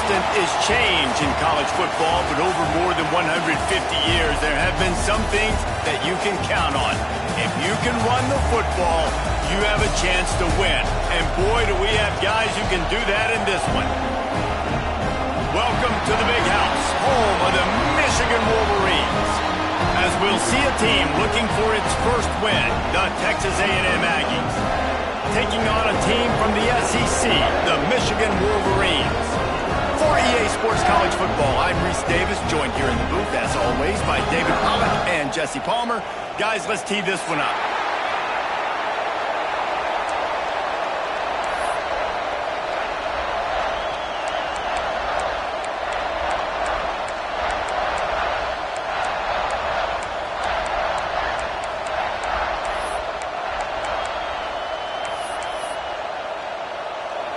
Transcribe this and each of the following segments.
constant is change in college football, but over more than 150 years, there have been some things that you can count on. If you can run the football, you have a chance to win. And boy, do we have guys who can do that in this one. Welcome to the Big House, home of the Michigan Wolverines. As we'll see a team looking for its first win, the Texas A&M Aggies, taking on a team from the SEC, the Michigan Wolverines. For EA Sports College Football, I'm Reese Davis, joined here in the booth, as always, by David Pollack and Jesse Palmer. Guys, let's tee this one up.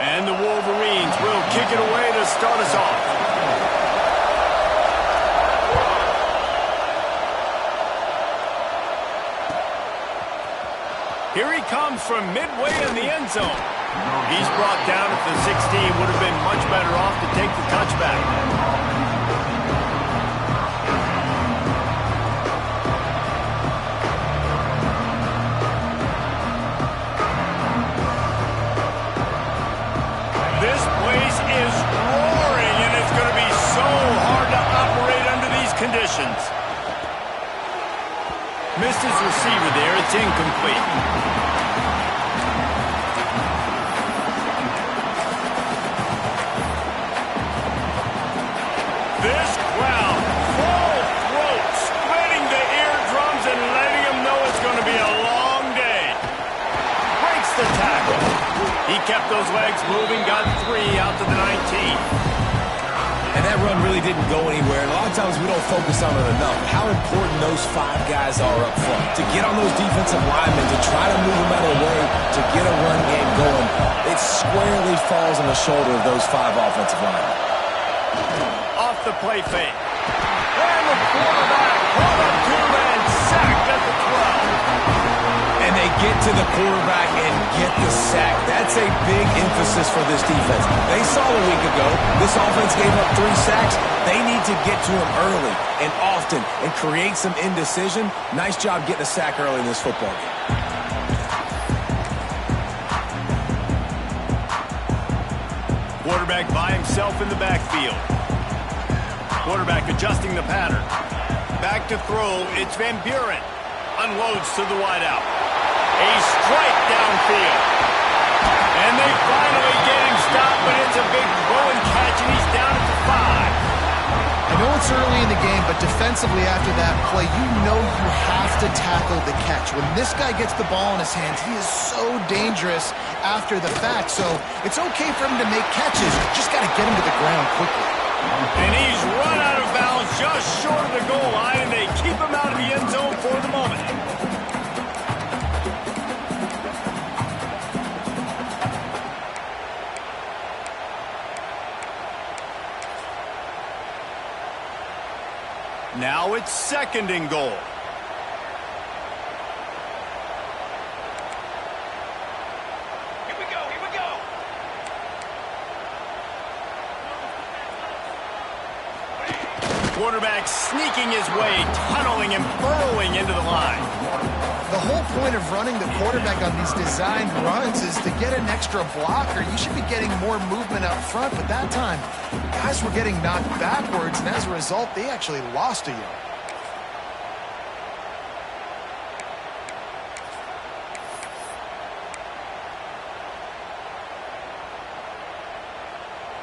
And the Wolverines will kick it away to start us off. Here he comes from midway in the end zone. He's brought down at the 16. Would have been much better off to take the touchback. Conditions. Missed his receiver there. It's incomplete. This crowd, full throat, spreading the eardrums and letting them know it's going to be a long day. Breaks the tackle. He kept those legs moving, got 3 out to the 19. And that run really didn't go anywhere. And a lot of times we don't focus on it enough. How important those 5 guys are up front. To get on those defensive linemen, to try to move them out of the way, to get a run game going, it squarely falls on the shoulder of those 5 offensive linemen. Off the play fake. And the quarterback brought up 2 and sacked at the 12. And they get to the quarterback and get the sack. That's a big emphasis for this defense. They saw a week ago, this offense gave up 3 sacks. They need to get to him early and often and create some indecision. Nice job getting a sack early in this football game. Quarterback by himself in the backfield. Quarterback adjusting the pattern. Back to throw, it's Van Buren. Unloads to the wideout. A strike downfield. And they finally get him stopped, but it's a big throw and catch, and he's down at the 5. I know it's early in the game, but defensively after that play, you know you have to tackle the catch. When this guy gets the ball in his hands, he is so dangerous after the fact. So it's okay for him to make catches. Just got to get him to the ground quickly. And he's run out of bounds just short of the goal line, and they keep him out of the end zone for the moment. Now it's 2nd and goal. Here we go, here we go. Quarterback sneaking his way, tunneling and burrowing into the line. The whole point of running the quarterback on these designed runs is to get an extra blocker. You should be getting more movement up front, but that time, guys were getting knocked backwards, and as a result, they actually lost a yard.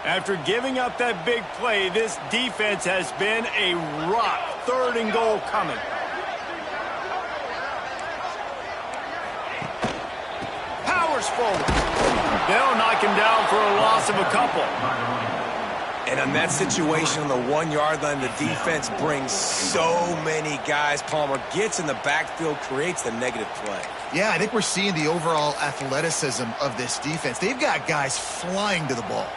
After giving up that big play, this defense has been a rock. 3rd and goal coming. Powers forward. They'll knock him down for a loss of a couple. And on that situation on the 1-yard line, the defense brings so many guys. Palmer gets in the backfield, creates the negative play. Yeah, I think we're seeing the overall athleticism of this defense. They've got guys flying to the ball.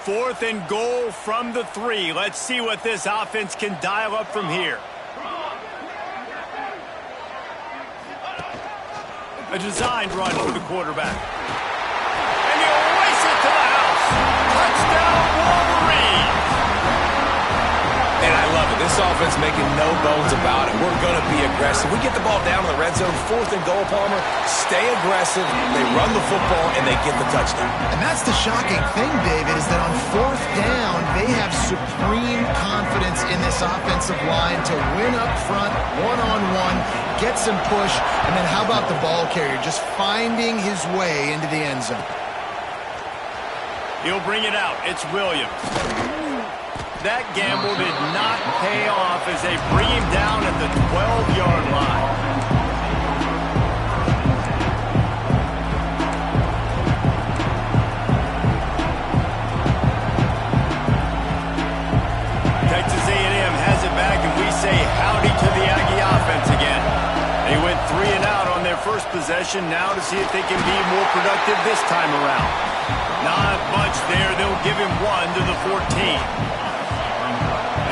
4th and goal from the 3. Let's see what this offense can dial up from here. A designed run for the quarterback. And he'll takes it to the house. Touchdown, Wolverines. And I love it. This offense making no bones about it. We're going to be aggressive. We get the ball down in the red zone, 4th and goal, Palmer. Stay aggressive. They run the football, and they get the touchdown. And that's the shocking thing, David, is that on 4th down, they have supreme confidence in this offensive line to win up front, one-on-one, get some push, and then how about the ball carrier just finding his way into the end zone? He'll bring it out. It's Williams. That gamble did not pay off as they bring him down at the 12-yard line. Texas A&M has it back, and we say howdy to the Aggie offense again. They went 3 and out on their first possession, now to see if they can be more productive this time around. Not much there. They'll give him 1 to the 14.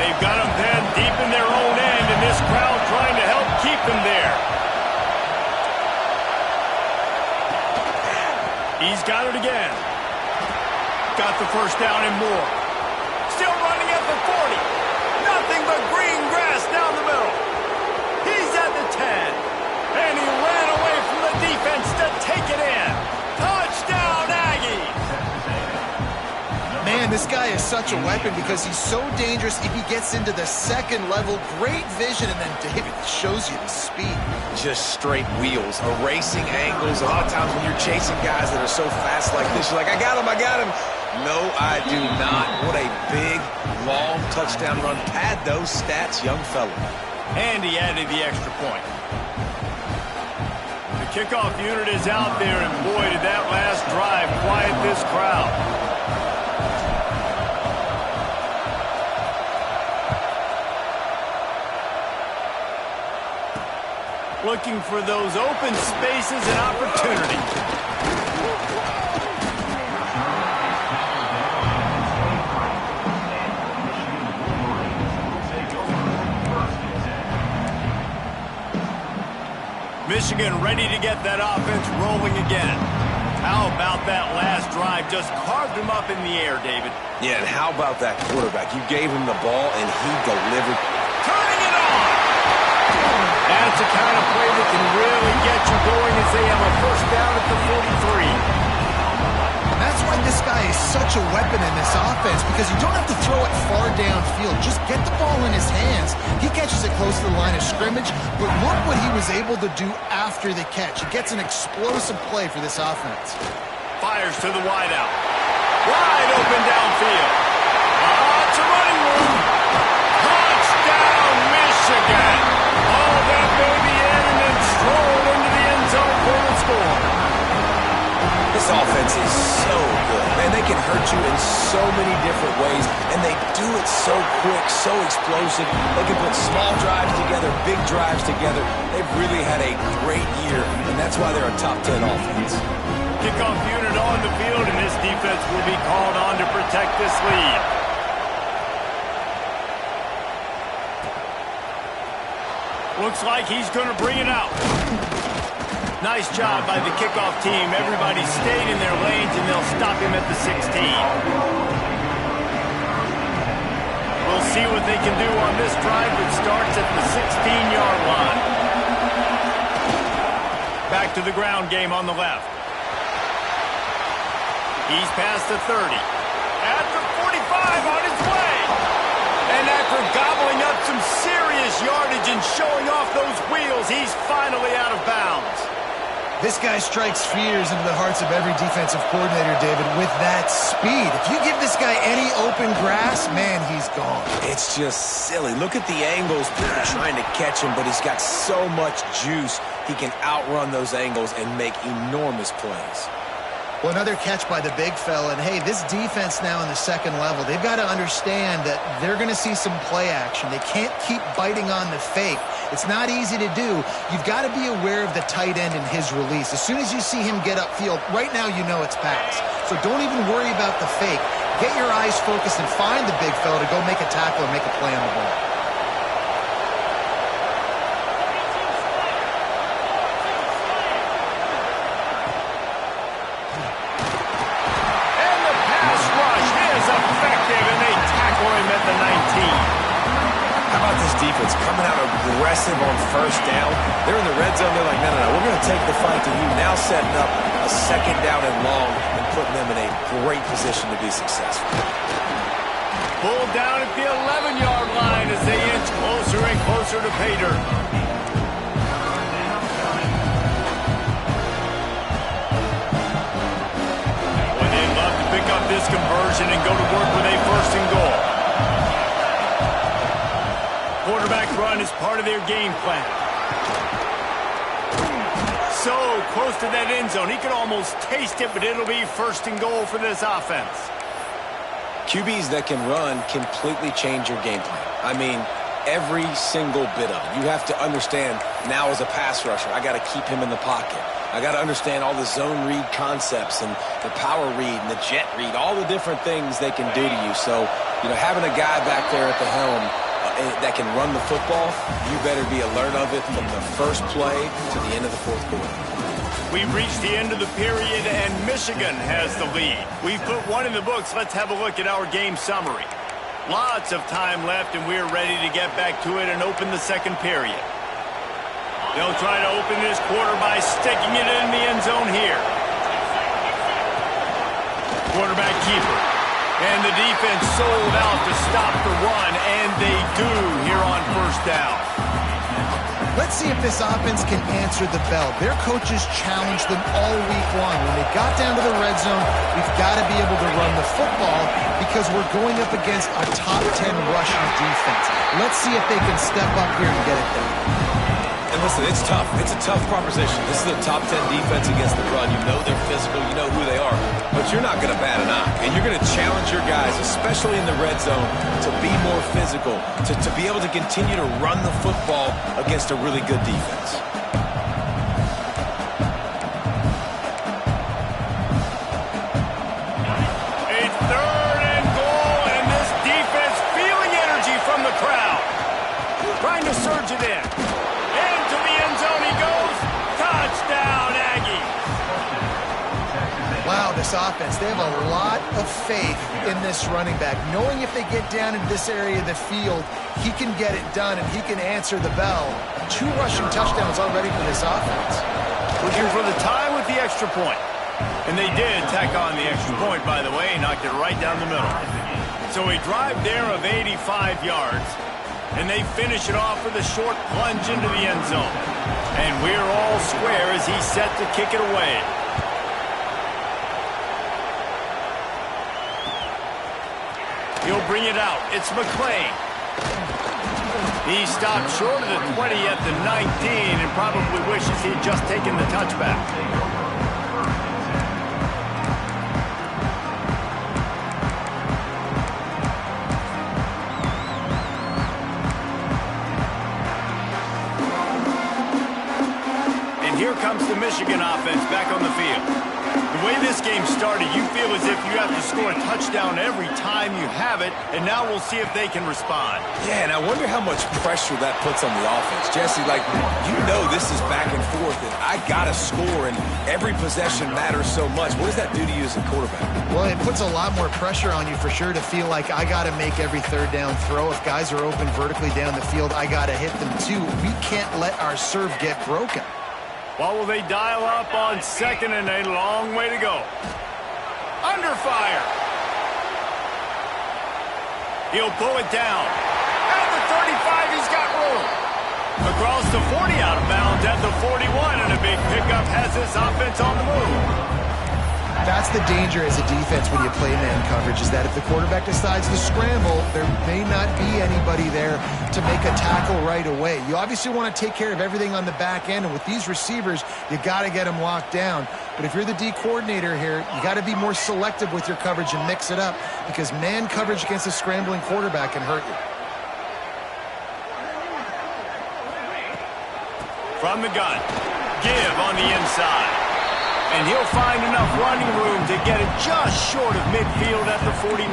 They've got them then deep in their own end, and this crowd trying to help keep them there. He's got it again. Got the first down and more. Still running at the 40. Nothing but green grass down the middle. He's at the 10. And he ran away from the defense to take it in. Touchdown, Aggies! Man, this guy is such a weapon because he's so dangerous if he gets into the second level. Great vision, and then David shows you the speed. Just straight wheels, erasing angles. A lot of times when you're chasing guys that are so fast like this, you're like, I got him, I got him. No, I do not. What a big, long touchdown run. Pad those stats, young fella. And he added the extra point. The kickoff unit is out there, and boy, did that last drive quiet this crowd. Looking for those open spaces and opportunities. Michigan ready to get that offense rolling again. How about that last drive? Just carved him up in the air, David. Yeah, and how about that quarterback? You gave him the ball, and he delivered. Turning it on! That's the kind of play that can really get you going as they have a first down at the 43. That's why this guy is such a weapon in this offense, because you don't have to throw it far downfield. Just get the ball in his hands. He catches it close to the line of scrimmage, but look what he was able to do after the catch. He gets an explosive play for this offense. Fires to the wideout. Wide open downfield. Lots of running room. Touchdown, Michigan. All that baby in and then strolled into the end zone for the score. This offense is so good. Man, they can hurt you in so many different ways, and they do it so quick, so explosive. They can put small drives together, big drives together. They've really had a great year, and that's why they're a top 10 offense. Kickoff unit on the field, and this defense will be called on to protect this lead. Looks like he's going to bring it out. Nice job by the kickoff team. Everybody stayed in their lanes, and they'll stop him at the 16. We'll see what they can do on this drive that starts at the 16-yard line. Back to the ground game on the left. He's past the 30. At the 45, on his way. And after gobbling up some serious yardage and showing off those wheels, he's finally out of bounds. This guy strikes fears into the hearts of every defensive coordinator, David, with that speed. If you give this guy any open grass, man, he's gone. It's just silly. Look at the angles. People trying to catch him, but he's got so much juice. He can outrun those angles and make enormous plays. Well, another catch by the big fella. And, hey, this defense now in the second level, they've got to understand that they're going to see some play action. They can't keep biting on the fake. It's not easy to do. You've got to be aware of the tight end and his release. As soon as you see him get upfield, right now you know it's pass. So don't even worry about the fake. Get your eyes focused and find the big fella to go make a tackle or make a play on the ball. aggressive on first down. They're in the red zone. They're like, no, we're going to take the fight to you. Now setting up a second down and long and putting them in a great position to be successful. Pulled down at the 11-yard line as they inch closer and closer to pay dirt. Well, they'd love to pick up this conversion and go to work with a first and goal. Quarterback run is part of their game plan. So close to that end zone. He could almost taste it, but it'll be first and goal for this offense. QBs that can run completely change your game plan. I mean, every single bit of it. You have to understand now as a pass rusher, I got to keep him in the pocket. I got to understand all the zone read concepts and the power read and the jet read, all the different things they can do to you. So, having a guy back there at the helm that can run the football, you better be alert of it from the first play to the end of the fourth quarter. We've reached the end of the period, and Michigan has the lead. We've put one in the books. Let's have a look at our game summary. Lots of time left, and we're ready to get back to it and open the second period. They'll try to open this quarter by sticking it in the end zone here. Quarterback keeper. And the defense sold out to stop the run, and they do here on first down. Let's see if this offense can answer the bell. Their coaches challenged them all week long. When they got down to the red zone, we've got to be able to run the football because we're going up against a top 10 rushing defense. Let's see if they can step up here and get it done. And listen, it's tough. It's a tough proposition. This is a top 10 defense against the run. You know they're physical. You know who they are. But you're not going to bat an eye. And you're going to challenge your guys, especially in the red zone, to be more physical, to be able to continue to run the football against a really good defense. A third and goal, and this defense feeling energy from the crowd. Trying to surge it in. Into the end zone he goes. Touchdown, Aggies. Wow, this offense, they have a lot of faith in this running back. Knowing if they get down into this area of the field, he can get it done and he can answer the bell. 2 rushing touchdowns already for this offense. Looking for the tie with the extra point. And they did tack on the extra point, by the way, knocked it right down the middle. So a drive there of 85 yards. And they finish it off with a short plunge into the end zone. And we're all square as he's set to kick it away. He'll bring it out. It's McClain. He stopped short of the 20 at the 19 and probably wishes he'd just taken the touchback. Here comes the Michigan offense back on the field. The way this game started, you feel as if you have to score a touchdown every time you have it, and now we'll see if they can respond. Yeah, and I wonder how much pressure that puts on the offense. Jesse, this is back and forth, and I got to score, and every possession matters so much. What does that do to you as a quarterback? Well, it puts a lot more pressure on you for sure to feel like I got to make every third down throw. If guys are open vertically down the field, I got to hit them too. We can't let our serve get broken. What will they dial up on second and a long way to go? Under fire. He'll pull it down. At the 35, he's got room. Across the 40, out of bounds at the 41, and a big pickup has this offense on the move. That's the danger as a defense when you play man coverage, is that if the quarterback decides to scramble, there may not be anybody there to make a tackle right away. You obviously want to take care of everything on the back end, and with these receivers, you got to get them locked down. But if you're the D coordinator here, you got to be more selective with your coverage and mix it up, because man coverage against a scrambling quarterback can hurt you. From the gun, give on the inside. And he'll find enough running room to get it just short of midfield at the 49.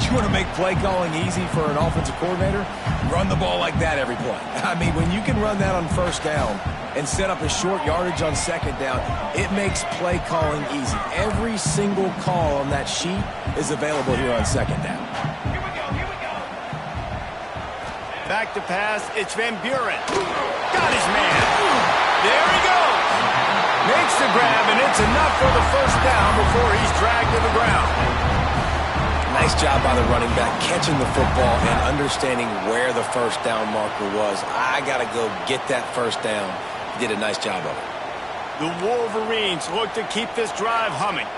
You want to make play calling easy for an offensive coordinator? Run the ball like that every play. I mean, when you can run that on first down and set up a short yardage on second down, it makes play calling easy. Every single call on that sheet is available here on second down. Back back to pass. It's Van Buren. Got his man. There he goes. Makes the grab, and it's enough for the first down before he's dragged to the ground. Nice job by the running back catching the football and understanding where the first down marker was. I got to go get that first down. He did a nice job of it. The Wolverines look to keep this drive humming.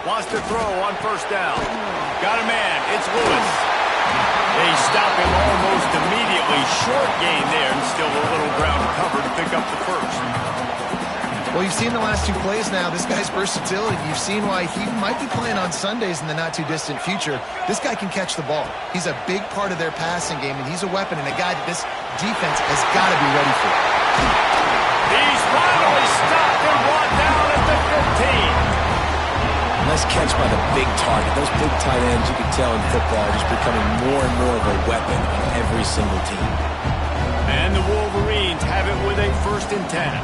Wants to throw on first down. Got a man. It's Lewis. They stop him almost immediately. Short gain there, and still a little ground cover to pick up the first. Well, you've seen the last two plays now. This guy's versatility. You've seen why he might be playing on Sundays in the not-too-distant future. This guy can catch the ball. He's a big part of their passing game, and he's a weapon and a guy that this defense has got to be ready for. He's finally stopped and brought down at the 15. Nice catch by the big target. Those big tight ends, you can tell in football, are just becoming more and more of a weapon on every single team. And the Wolverines have it with a 1st and 10.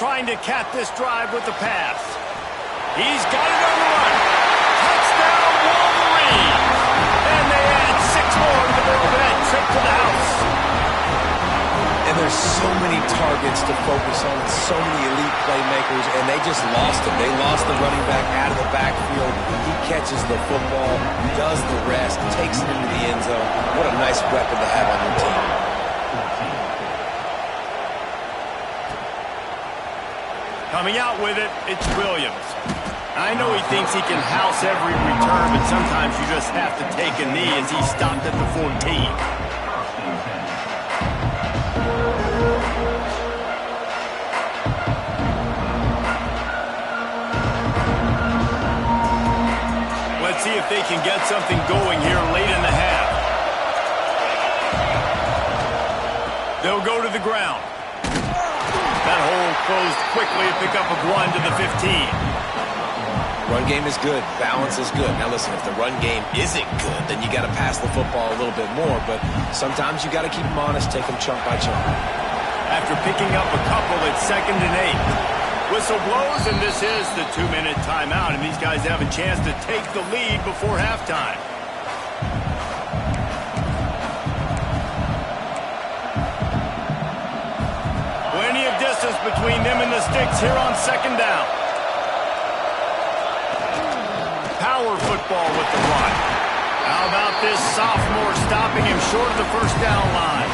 Trying to cap this drive with the pass. He's got it on the run. Touchdown, Wolverine! And they add 6 more to the Bulldogs trip to the house. And there's so many targets to focus on, and so many elite playmakers, and they just lost him. They lost the running back out of the backfield. He catches the football, does the rest, takes it into the end zone. What a nice weapon to have on your team. Coming out with it, it's Williams. I know he thinks he can house every return, but sometimes you just have to take a knee as he stopped at the 14. Let's see if they can get something going here late in the half. They'll go to the ground. That hole closed quickly, a pickup of 1 to the 15. Run game is good. Balance is good. Now listen, if the run game isn't good, then you got to pass the football a little bit more. But sometimes you got to keep them honest, take them chunk by chunk. After picking up a couple, it's 2nd and 8. Whistle blows, and this is the 2-minute timeout. And these guys have a chance to take the lead before halftime. Plenty of distance between them and the sticks here on 2nd down. Power football with the run. How about this sophomore stopping him short of the first down line?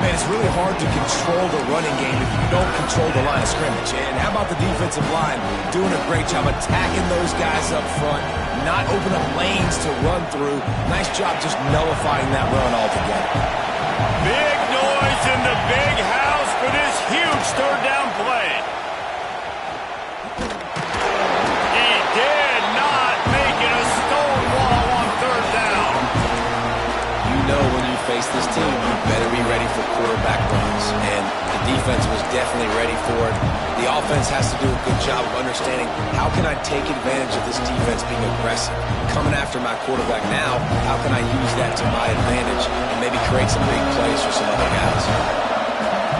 Man, it's really hard to control the running game if you don't control the line of scrimmage. And how about the defensive line doing a great job attacking those guys up front, not open up lanes to run through. Nice job just nullifying that run altogether. Big noise in the big house for this huge 3rd down play. He did not make it a stone wall on 3rd down. You know when you face this team, you better be ready for quarterback runs. And the defense was definitely ready for it. The offense has to do a good job of understanding how can I take advantage of this defense being aggressive, coming after my quarterback now. How can I use that to my advantage and maybe create some big plays for some other guys?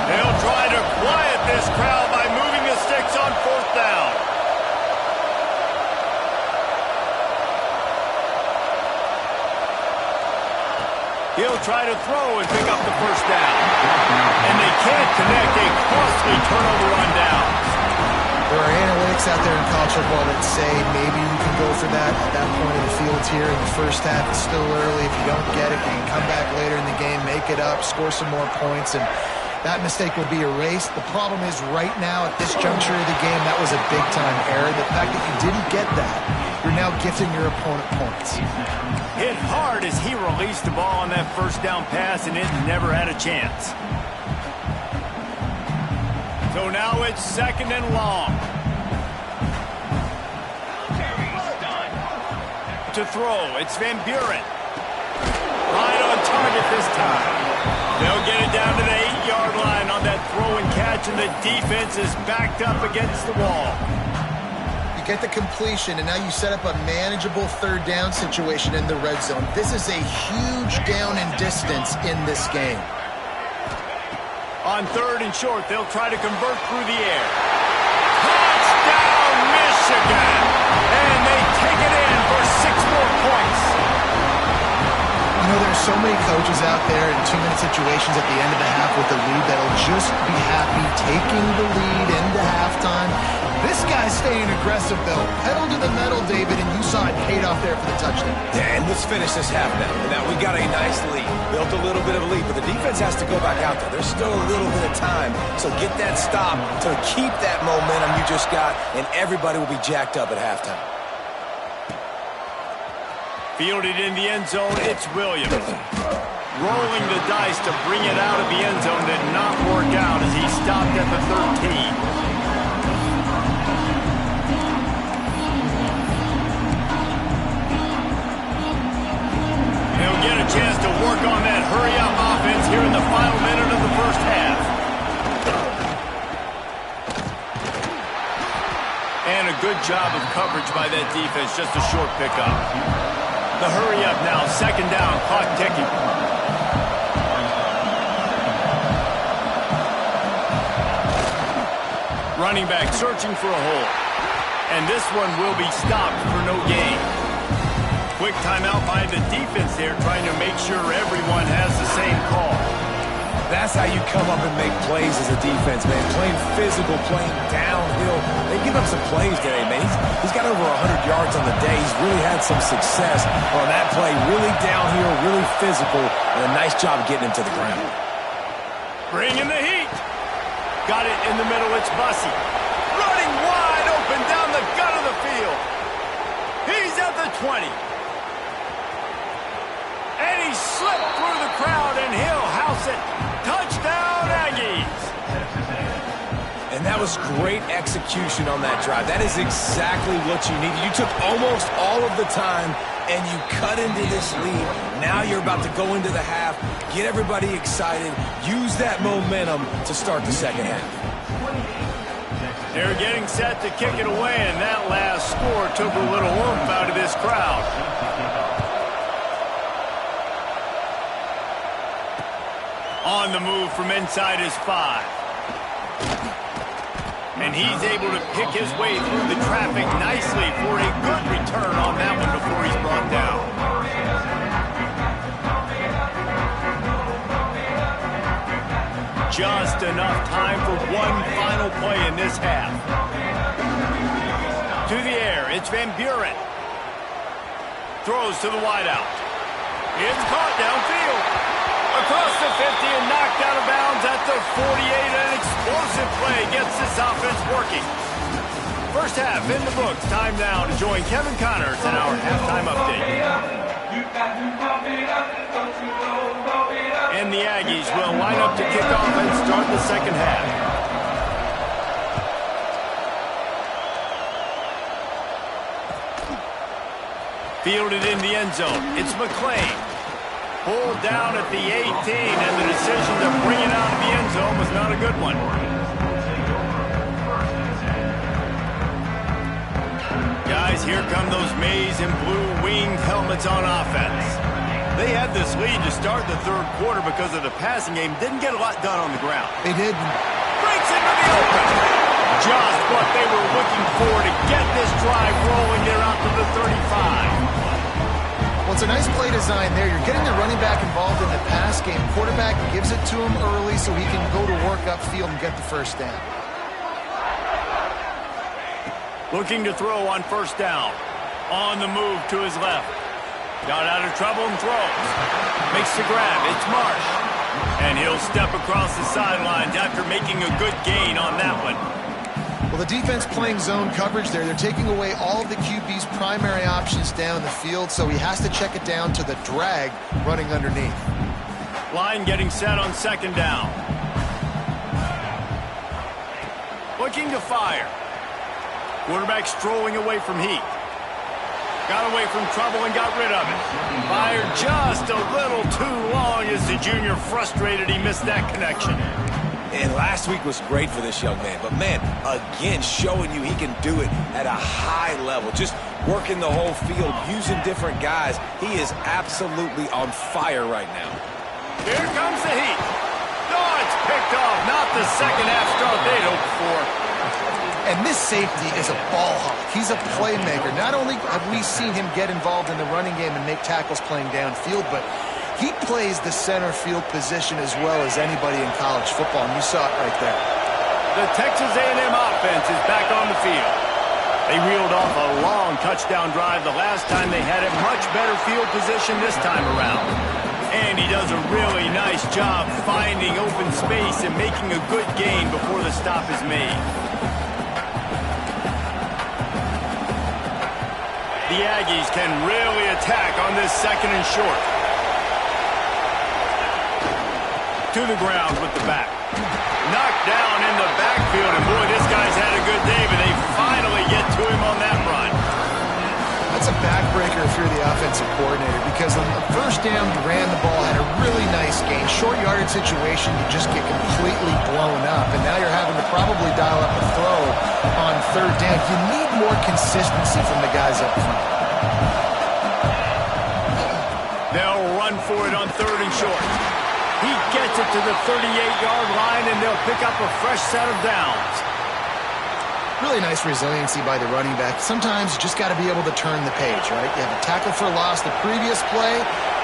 They'll try to quiet this crowd by moving the sticks on 4th down. He'll try to throw and pick up the first down. And they can't connect a costly turnover on downs. There are analytics out there in college football that say maybe you can go for that at that point of the field here in the first half. It's still early. If you don't get it, you can come back later in the game, make it up, score some more points, and that mistake will be erased. The problem is right now at this juncture of the game, that was a big-time error. The fact that you didn't get that, you're now gifting your opponent points. Hit hard as he released the ball on that first down pass, and it never had a chance. So now it's 2nd and long. To throw, it's Van Buren. Right on target this time. They'll get it down to the 8-yard line on that throw and catch, and the defense is backed up against the wall. Get the completion, and now you set up a manageable 3rd down situation in the red zone. This is a huge down in distance in this game. On 3rd and short, they'll try to convert through the air. Touchdown, Michigan! so many coaches out there in 2-minute situations at the end of the half with the lead that'll just be happy taking the lead into halftime. This guy's staying aggressive, though. Pedal to the metal, David, and you saw it paid off there for the touchdown. Yeah, and let's finish this half now. Now, we got a nice lead. Built a little bit of a lead, but the defense has to go back out there. There's still a little bit of time, so get that stop to keep that momentum you just got, and everybody will be jacked up at halftime. Fielded in the end zone, it's Williams. Rolling the dice to bring it out of the end zone did not work out as he stopped at the 13. He'll get a chance to work on that hurry-up offense here in the final minute of the first half. And a good job of coverage by that defense, just a short pickup. The hurry-up now, second down, clock ticking. Running back searching for a hole. And this one will be stopped for no gain. Quick timeout by the defense there, trying to make sure everyone has the same call. That's how you come up and make plays as a defense, man. Playing physical, playing downhill. They give up some plays today, man. He's got over 100 yards on the day. He's really had some success on that play. Really downhill, really physical, and a nice job getting him to the ground. Bringing the heat. Got it in the middle. It's Bussey. Running wide open down the gut of the field. He's at the 20. And he slipped through the crowd, and he'll house it. Touchdown, Aggies. And that was great execution on that drive. That is exactly what you needed. You took almost all of the time, and you cut into this lead. Now you're about to go into the half, get everybody excited, use that momentum to start the second half. They're getting set to kick it away, and that last score took a little oomph out of this crowd. On the move from inside his 5. And he's able to pick his way through the traffic nicely for a good return on that one before he's brought down. Just enough time for one final play in this half. To the air, it's Van Buren. Throws to the wideout. It's caught downfield. Across the 50 and knocked out of bounds at the 48. An explosive play gets this offense working. First half in the books. Time now to join Kevin Connors in our halftime update. And the Aggies will line up to kick off and start the second half. Fielded in the end zone. It's McClain. Pulled down at the 18, and the decision to bring it out of the end zone was not a good one. Guys, here come those maize and blue winged helmets on offense. They had this lead to start the third quarter because of the passing game. Didn't get a lot done on the ground. They did. Breaks into the open. Just what they were looking for to get this drive rolling there out to the 35. Well, it's a nice play design there. You're getting the running back involved in the pass game. Quarterback gives it to him early so he can go to work upfield and get the first down. Looking to throw on first down. On the move to his left. Got out of trouble and throws. Makes the grab. It's Marsh. And he'll step across the sidelines after making a good gain on that one. Well, the defense playing zone coverage there. They're taking away all of the QB's primary options down the field, so he has to check it down to the drag running underneath. Line getting set on second down. Looking to fire. Quarterback strolling away from heat. Got away from trouble and got rid of it. Fired just a little too long as the junior frustrated he missed that connection. And last week was great for this young man. But, man, again, showing you he can do it at a high level. Just working the whole field, using different guys. He is absolutely on fire right now. Here comes the heat. Oh, it's picked off. Not the second half start they'd hoped for. And this safety is a ball hawk. He's a playmaker. Not only have we seen him get involved in the running game and make tackles playing downfield, but He plays the center field position as well as anybody in college football, and you saw it right there. The Texas A&M offense is back on the field. They reeled off a long touchdown drive the last time. They had a much better field position this time around. And he does a really nice job finding open space and making a good gain before the stop is made. The Aggies can really attack on this second and short. To the ground with the back. Knocked down in the backfield, and boy, this guy's had a good day, but they finally get to him on that run. That's a backbreaker if you're the offensive coordinator, because on the first down, you ran the ball, had a really nice gain. Short yardage situation, you just get completely blown up, and now you're having to probably dial up a throw on third down. You need more consistency from the guys up front. They'll run for it on third and short. He gets it to the 38-yard line, and they'll pick up a fresh set of downs. Really nice resiliency by the running back. Sometimes you just got to be able to turn the page, right? You have a tackle for loss the previous play,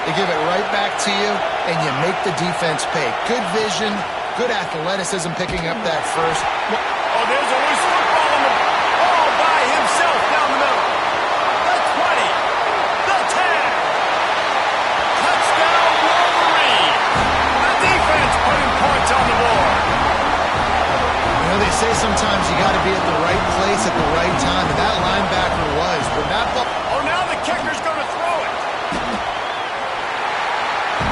they give it right back to you, and you make the defense pay. Good vision, good athleticism picking up that first. Oh, there's a loose football all by himself down the middle. The 20, the 10. Touchdown, Wolverine. The defense putting points on the board. You know, they say sometimes you got to be at the right place at the right time, and that linebacker was. When that ball... Oh, now the kicker's going to throw it.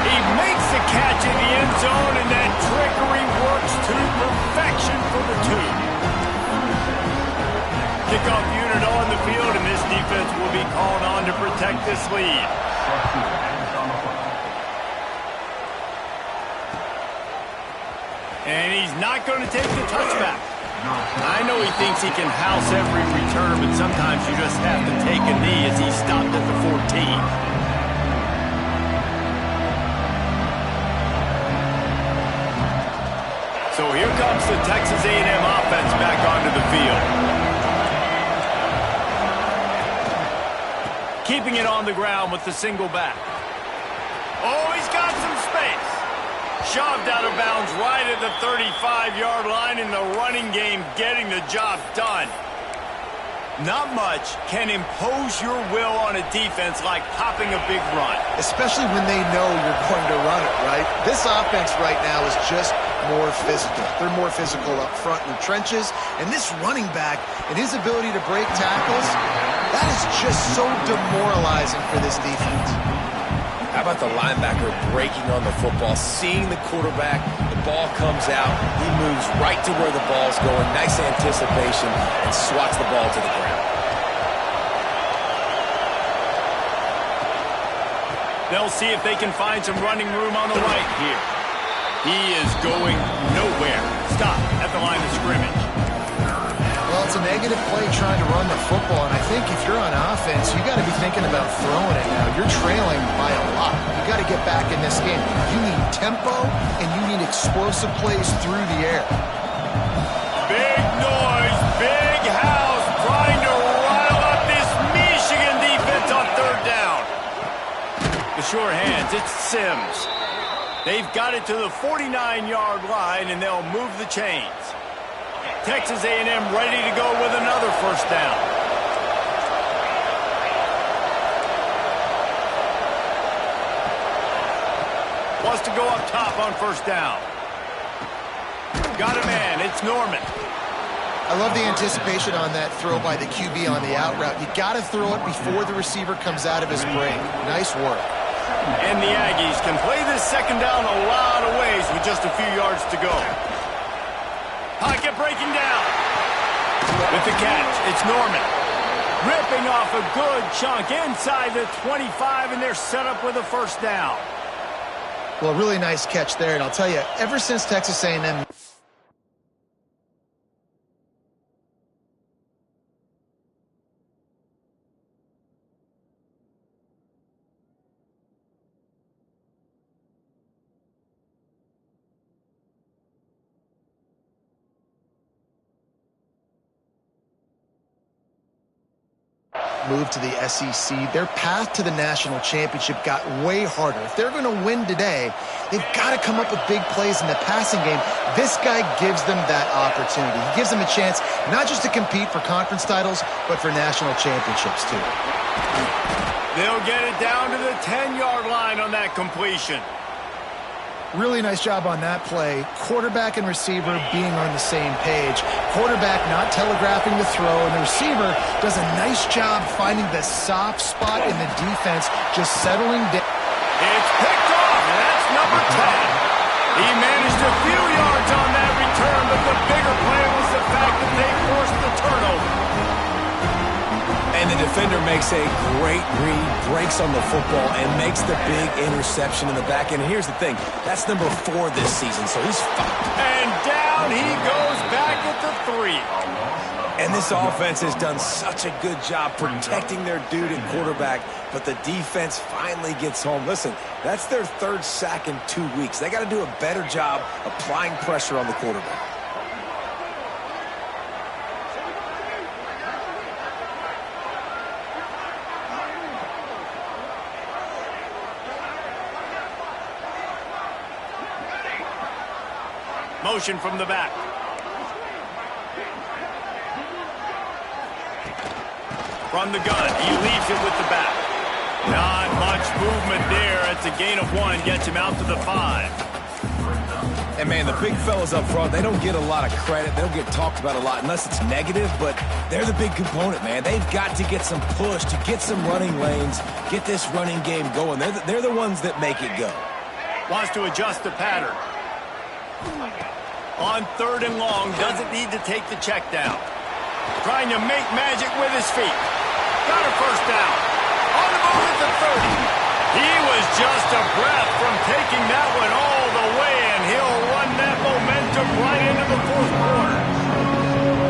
He makes the catch in the end zone, and that trickery works to perfection for the two. Kickoff unit on the field, and this defense will be called on to protect this lead. And he's not going to take the touchback. I know he thinks he can house every return, but sometimes you just have to take a knee as he stopped at the 14. So here comes the Texas A&M offense back onto the field. Keeping it on the ground with the single back. Oh, he's got some space. Shoved out of bounds right at the 35-yard line in the running game, getting the job done. Not much can impose your will on a defense like popping a big run. Especially when they know you're going to run it, right? This offense right now is just more physical. They're more physical up front in the trenches. And this running back and his ability to break tackles, that is just so demoralizing for this defense. How about the linebacker breaking on the football, seeing the quarterback, the ball comes out, he moves right to where the ball's going, nice anticipation, and swats the ball to the ground. They'll see if they can find some running room on the right here. He is going nowhere. Stop at the line of scrimmage. Well, it's a negative play trying to run the football, and I think if you're on offense, you got to be thinking about throwing it now. You're trailing by a lot. You got to get back in this game. You need tempo, and you need explosive plays through the air. Big noise, big house, trying to rile up this Michigan defense on third down. The sure hands, it's Sims. They've got it to the 49-yard line, and they'll move the chains. Texas A&M ready to go with another first down. Wants to go up top on first down. Got a man. It's Norman. I love the anticipation on that throw by the QB on the out route. You got to throw it before the receiver comes out of his break. Nice work. And the Aggies can play this second down a lot of ways with just a few yards to go. Pocket breaking down. With the catch, it's Norman. Ripping off a good chunk inside the 25, and they're set up with a first down. Well, a really nice catch there, and I'll tell you, ever since Texas A&M... move to the SEC, their path to the national championship got way harder. If they're going to win today, they've got to come up with big plays in the passing game. This guy gives them that opportunity. He gives them a chance not just to compete for conference titles, but for national championships too. They'll get it down to the 10-yard line on that completion. Really nice job on that play. Quarterback and receiver being on the same page. Quarterback not telegraphing the throw, and the receiver does a nice job finding the soft spot in the defense, just settling down. It's picked off, and that's number 10. He managed a few yards on that return, but the bigger play was the fact that they forced the turnover. And the defender makes a great read, breaks on the football, and makes the big interception in the back end. And here's the thing, that's number 4 this season, so he's fine. And down he goes back at the 3. And this offense has done such a good job protecting their dude at quarterback, but the defense finally gets home. Listen, that's their 3rd sack in 2 weeks. They got to do a better job applying pressure on the quarterback. Motion from the back. From the gun, he leaves it with the back. Not much movement there. It's a gain of 1, gets him out to the 5. And, man, the big fellas up front, they don't get a lot of credit. They don't get talked about a lot unless it's negative, but they're the big component, man. They've got to get some push, to get some running lanes, get this running game going. They're the ones that make it go. Wants to adjust the pattern. On 3rd and long, doesn't need to take the check down. Trying to make magic with his feet. Got a first down. On the move at the 30. He was just a breath from taking that one all the way, and he'll run that momentum right into the 4th quarter.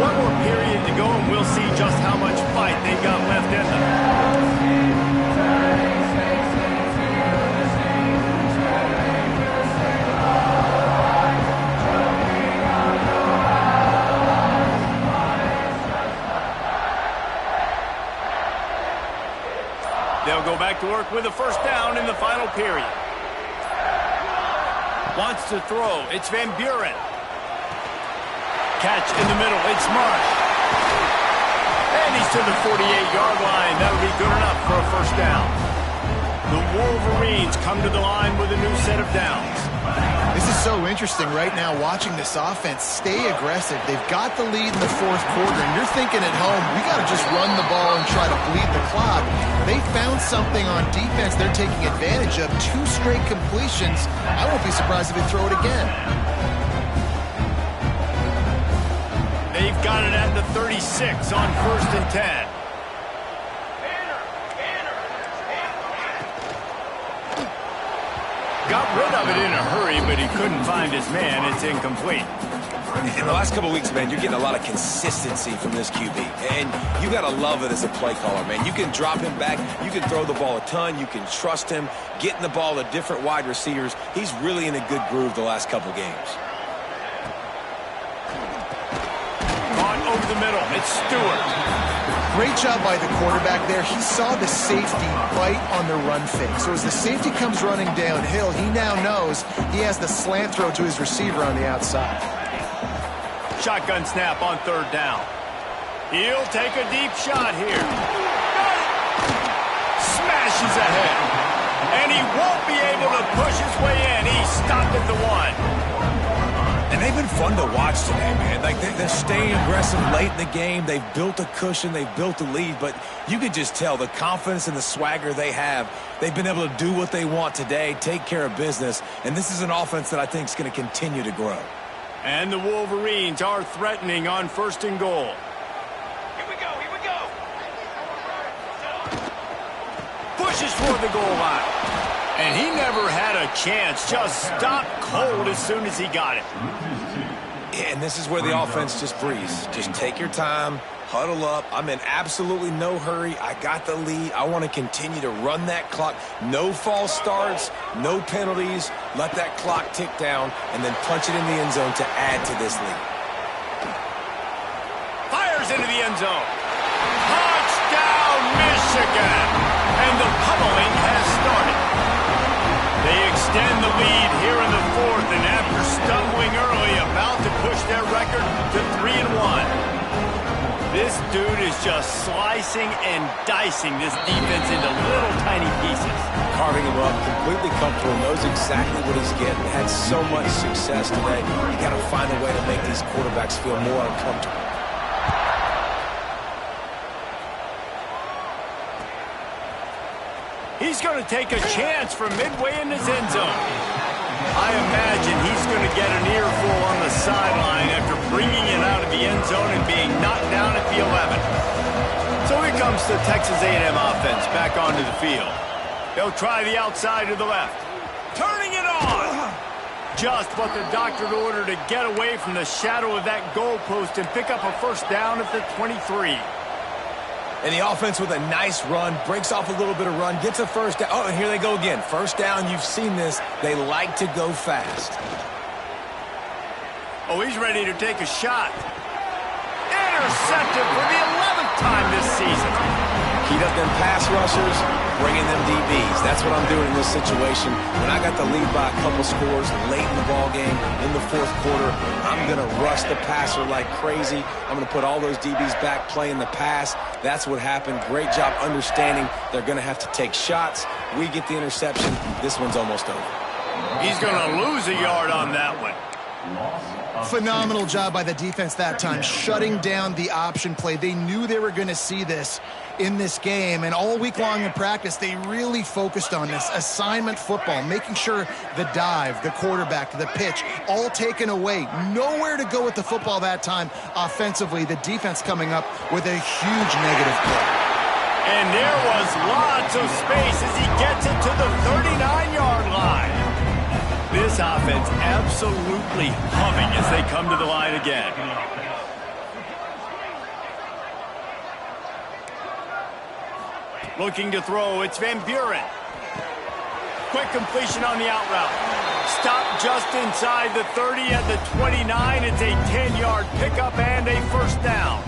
One more period to go, and we'll see just how much fight they've got left in them. They'll go back to work with a first down in the final period. Wants to throw. It's Van Buren. Catch in the middle. It's Marsh. And he's to the 48-yard line. That'll be good enough for a first down. The Wolverines come to the line with a new set of downs. This is so interesting right now, watching this offense stay aggressive. They've got the lead in the 4th quarter, and you're thinking at home, we got to just run the ball and try to bleed the clock. They found something on defense they're taking advantage of. 2 straight completions. I won't be surprised if they throw it again. They've got it at the 36 on 1st and 10. Got rid of it in a hurry, but he couldn't find his man. It's incomplete. In the last couple of weeks, man, you're getting a lot of consistency from this QB. And you got to love it as a play caller, man. You can drop him back. You can throw the ball a ton. You can trust him, getting the ball to different wide receivers. He's really in a good groove the last couple games. Caught over the middle. It's Stewart. Great job by the quarterback there. He saw the safety bite on the run fake. So as the safety comes running downhill, he now knows he has the slant throw to his receiver on the outside. Shotgun snap on 3rd down. He'll take a deep shot here. Smashes ahead. And he won't be able to push his way in. He stopped at the 1. And they've been fun to watch today, man. Like, they're staying aggressive late in the game. They've built a cushion. They've built a lead. But you could just tell the confidence and the swagger they have. They've been able to do what they want today, take care of business. And this is an offense that I think is going to continue to grow. And the Wolverines are threatening on 1st and goal. Here we go, here we go. Pushes for the goal line. And he never had a chance. Just stopped cold as soon as he got it. Yeah, and this is where the offense just breathes. Just take your time, huddle up. I'm in absolutely no hurry. I got the lead. I want to continue to run that clock. No false starts, no penalties. Let that clock tick down, and then punch it in the end zone to add to this lead. Fires into the end zone. Touchdown, Michigan. And the pummeling has started. They extend the lead here in the fourth, and after stumbling early, about to push their record to 3-1. This dude is just slicing and dicing this defense into little tiny pieces. Carving him up, completely comfortable, knows exactly what he's getting. Had so much success today. You got to find a way to make these quarterbacks feel more uncomfortable. He's going to take a chance from midway in his end zone. I imagine he's going to get an earful on the sideline after bringing it out of the end zone and being knocked down at the 11. So here comes the Texas A&M offense back onto the field. They'll try the outside to the left. Turning it on! Just what the doctor ordered to get away from the shadow of that goalpost and pick up a first down at the 23. And the offense with a nice run, breaks off a little bit of run, gets a first down. Oh, and here they go again. First down, you've seen this. They like to go fast. Oh, he's ready to take a shot. Intercepted for the 11th time this season. Heat up them pass rushers, bringing them DBs. That's what I'm doing in this situation. When I got the lead by a couple scores late in the ball game, in the fourth quarter, I'm going to rush the passer like crazy. I'm going to put all those DBs back playing the pass. That's what happened. Great job understanding they're going to have to take shots. We get the interception. This one's almost over. He's going to lose a yard on that one. Phenomenal job by the defense that time, shutting down the option play. They knew they were going to see this in this game, and all week long in practice, they really focused on this assignment football, making sure the dive, the quarterback, the pitch, all taken away. Nowhere to go with the football that time offensively. The defense coming up with a huge negative play. And there was lots of space as he gets it to the 39-yard line. This offense absolutely humming as they come to the line again. Looking to throw, it's Van Buren. Quick completion on the out route. Stop just inside the 30 at the 29. It's a 10-yard pickup and a first down.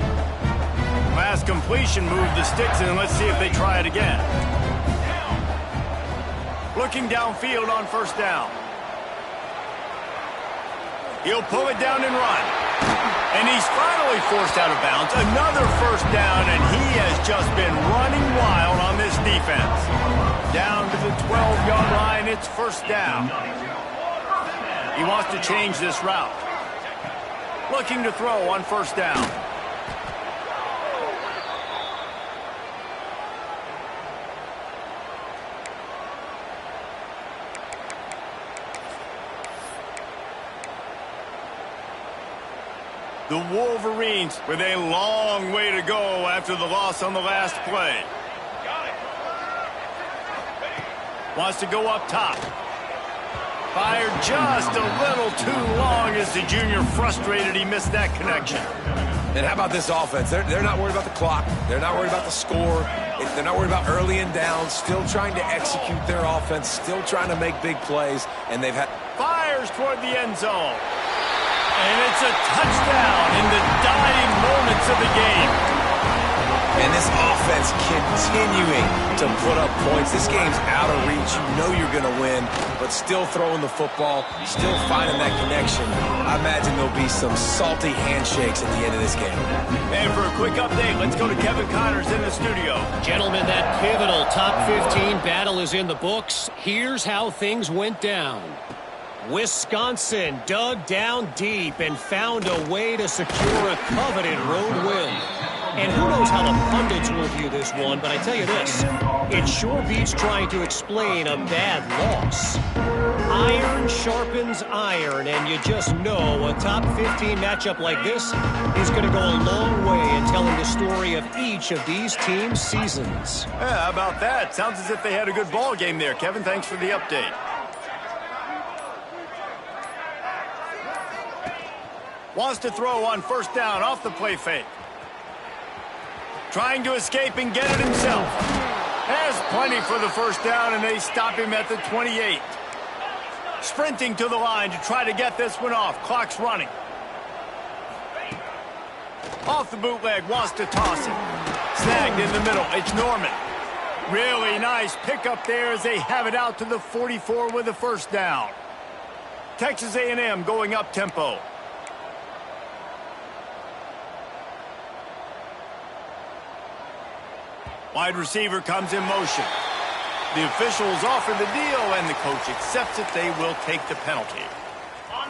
Last completion moved the sticks in. Let's see if they try it again. Looking downfield on first down. He'll pull it down and run. And he's finally forced out of bounds. Another first down, and he has just been running wild on this defense. Down to the 12-yard line, it's first down. He wants to change this route. Looking to throw on first down. The Wolverines with a long way to go after the loss on the last play. Wants to go up top. Fired just a little too long as the junior frustrated he missed that connection. And how about this offense? They're not worried about the clock. They're not worried about the score. They're not worried about early and down. Still trying to execute their offense. Still trying to make big plays. And they've had... Fires toward the end zone. And it's a touchdown in the dying moments of the game. And this offense continuing to put up points. This game's out of reach. You know you're going to win, but still throwing the football, still finding that connection. I imagine there'll be some salty handshakes at the end of this game. And for a quick update, let's go to Kevin Connors in the studio. Gentlemen, that pivotal top 15 battle is in the books. Here's how things went down. Wisconsin dug down deep and found a way to secure a coveted road win. And who knows how the pundits will view this one, but I tell you this, it sure beats trying to explain a bad loss. Iron sharpens iron, and you just know a top 15 matchup like this is going to go a long way in telling the story of each of these teams' seasons. Yeah, how about that? Sounds as if they had a good ball game there. Kevin, thanks for the update. Wants to throw on first down off the play fake. Trying to escape and get it himself. Has plenty for the first down, and they stop him at the 28. Sprinting to the line to try to get this one off. Clock's running. Off the bootleg, wants to toss it. Snagged in the middle. It's Norman. Really nice pickup there as they have it out to the 44 with a first down. Texas A&M going up tempo. Wide receiver comes in motion. The officials offer the deal, and the coach accepts it. They will take the penalty.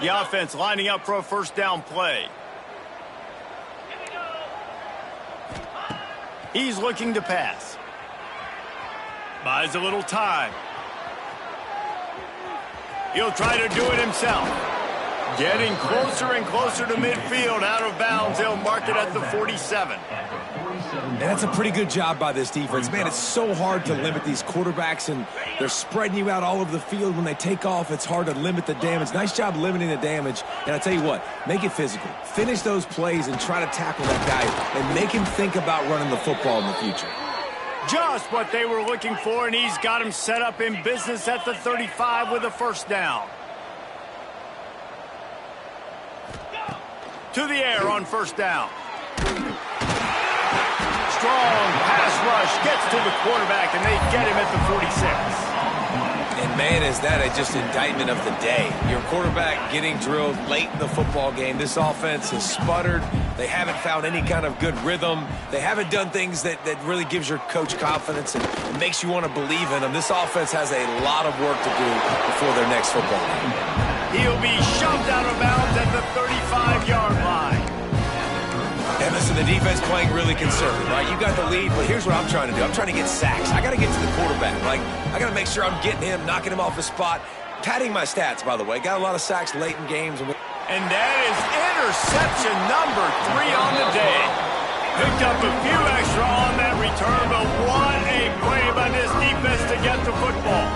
The offense lining up for a first down play. He's looking to pass. Buys a little time. He'll try to do it himself. Getting closer and closer to midfield, out of bounds. They'll mark it at the 47. And that's a pretty good job by this defense. Man, it's so hard to limit these quarterbacks, and they're spreading you out all over the field. When they take off, it's hard to limit the damage. Nice job limiting the damage. And I tell you what, make it physical. Finish those plays and try to tackle that guy and make him think about running the football in the future. Just what they were looking for, and he's got him set up in business at the 35 with a first down. To the air on first down. Strong pass rush gets to the quarterback, and they get him at the 46. And, man, is that just indictment of the day. Your quarterback getting drilled late in the football game. This offense has sputtered. They haven't found any kind of good rhythm. They haven't done things that really gives your coach confidence and makes you want to believe in them. This offense has a lot of work to do before their next football game. He'll be shoved out of bounds at the 35-yard line. And listen, the defense playing really conservative, right? You got the lead, but here's what I'm trying to do. I'm trying to get sacks. I got to get to the quarterback. Like, I got to make sure I'm getting him, knocking him off his spot. Padding my stats, by the way. Got a lot of sacks late in games. And that is interception number 3 on the day. Picked up a few extra on that return, but what a play by this defense to get the football.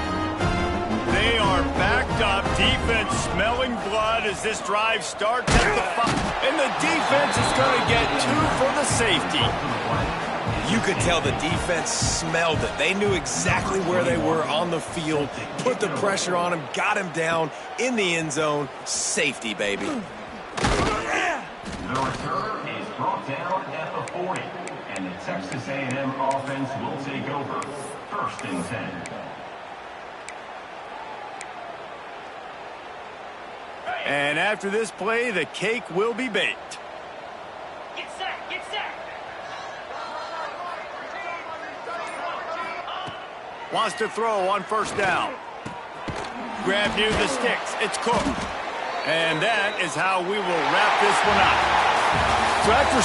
They are backed up. Defense smelling blood as this drive starts at the 5. And the defense is going to get 2 for the safety. You could tell the defense smelled it. They knew exactly where they were on the field, put the pressure on him, got him down in the end zone. Safety, baby. The return is brought down at the 40, and the Texas A&M offense will take over. 1st and 10. And after this play, the cake will be baked. Get set, get set. Wants to throw on first down. Grab near the sticks. It's Cook. And that is how we will wrap this one up. So after